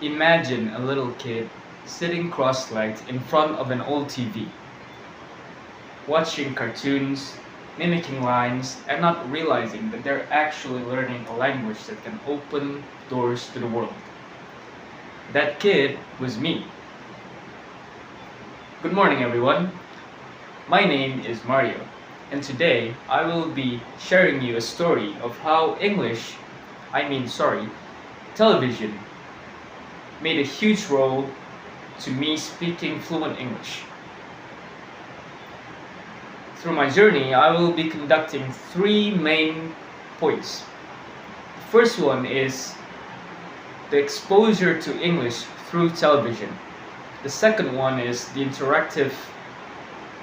Imagine a little kid sitting cross-legged in front of an old TV, watching cartoons, mimicking lines, and not realizing that they're actually learning a language that can open doors to the world. That kid was me. Good morning, everyone. My name is Mario, and today I will be sharing you a story of how television made a huge role to me speaking fluent English. Through my journey, I will be conducting three main points. The first one is the exposure to English through television. The second one is the interactive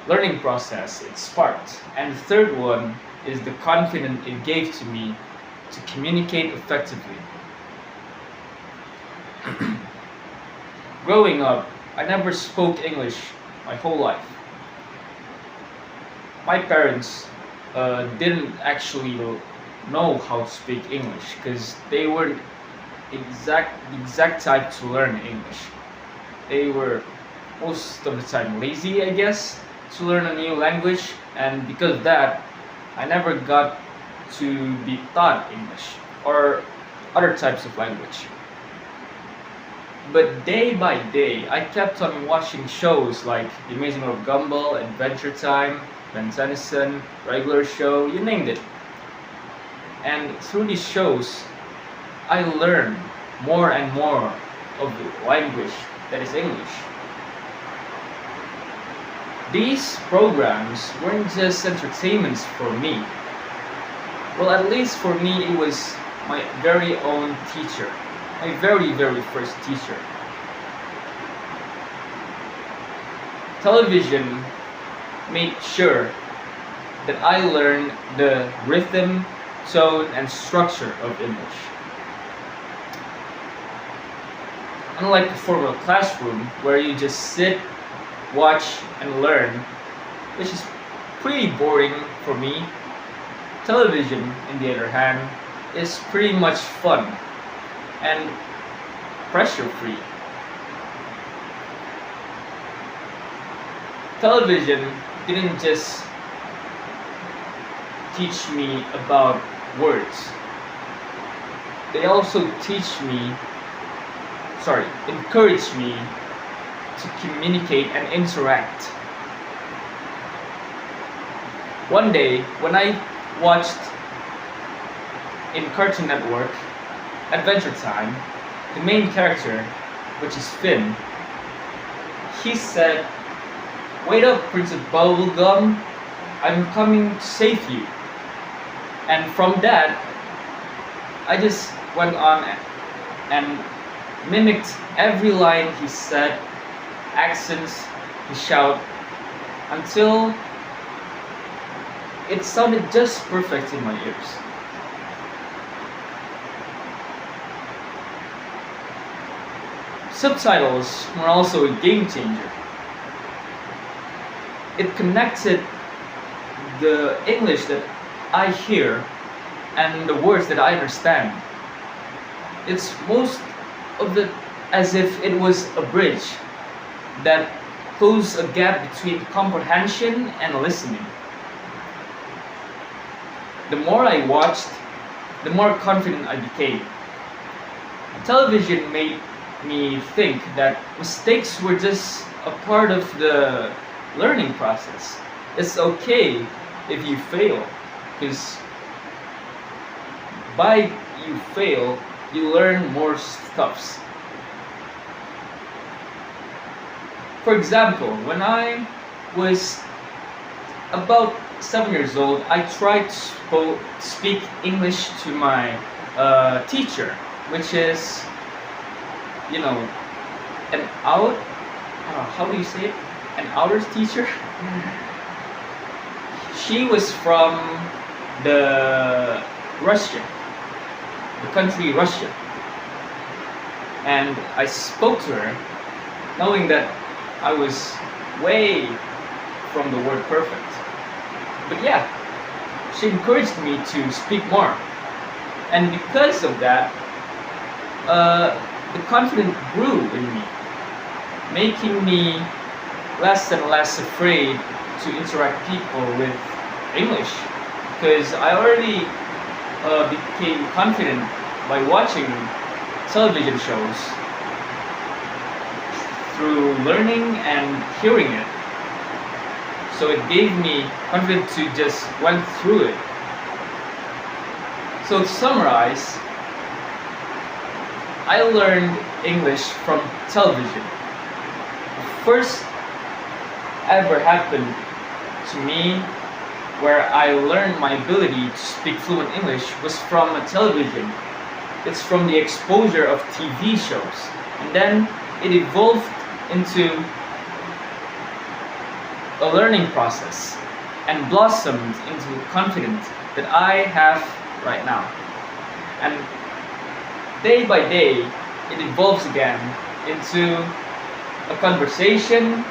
learning process it sparked. And the third one is the confidence it gave to me to communicate effectively. Growing up, I never spoke English my whole life. My parents didn't actually know how to speak English because they weren't exact type to learn English. They were most of the time lazy, I guess, to learn a new language, and because of that, I never got to be taught English or other types of language. But day by day, I kept on watching shows like The Amazing World of Gumball, Adventure Time, Ben Tennyson, Regular Show, you named it. And through these shows, I learned more and more of the language that is English. These programs weren't just entertainments for me. Well, at least for me, it was my very own teacher. My very first teacher. Television made sure that I learned the rhythm, tone, and structure of English. Unlike the formal classroom where you just sit, watch, and learn, which is pretty boring for me, television, on the other hand, is pretty much fun and pressure-free. Television didn't just teach me about words. They also encourage me to communicate and interact. One day, when I watched in Cartoon Network Adventure Time, the main character, which is Finn, he said, "Wait up, Prince of Bubblegum, I'm coming to save you." And from that, I just went on and mimicked every line he said, accents he shout, until it sounded just perfect in my ears. Subtitles were also a game changer. It connected the English that I hear and the words that I understand. It's most of the as if it was a bridge that closed a gap between comprehension and listening. The more I watched, the more confident I became. Television made me think that mistakes were just a part of the learning process. It's okay if you fail, because by you fail, you learn more stuffs. For example, when I was about 7 years old, I tried to speak English to my teacher, which is, an out. How do you say it? An outer teacher. She was from the country Russia, and I spoke to her, knowing that I was way from the word perfect. But yeah, she encouraged me to speak more, and because of that, the confidence grew in me, making me less and less afraid to interact people with English, because I already became confident by watching television shows, through learning and hearing it. So it gave me confidence to just went through it. So to summarize, I learned English from television. The first ever happened to me where I learned my ability to speak fluent English was from a television. It's from the exposure of TV shows. And then it evolved into a learning process and blossomed into confidence that I have right now. And day by day, it evolves again into a conversation,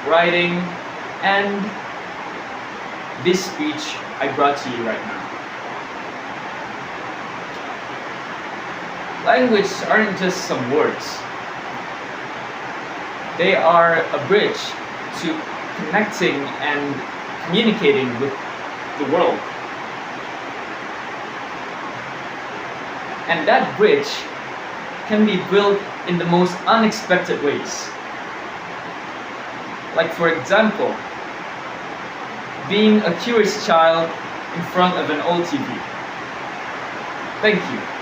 writing, and this speech I brought to you right now. Language aren't just some words. They are a bridge to connecting and communicating with the world. And that bridge can be built in the most unexpected ways. Like, for example, being a curious child in front of an old TV. Thank you.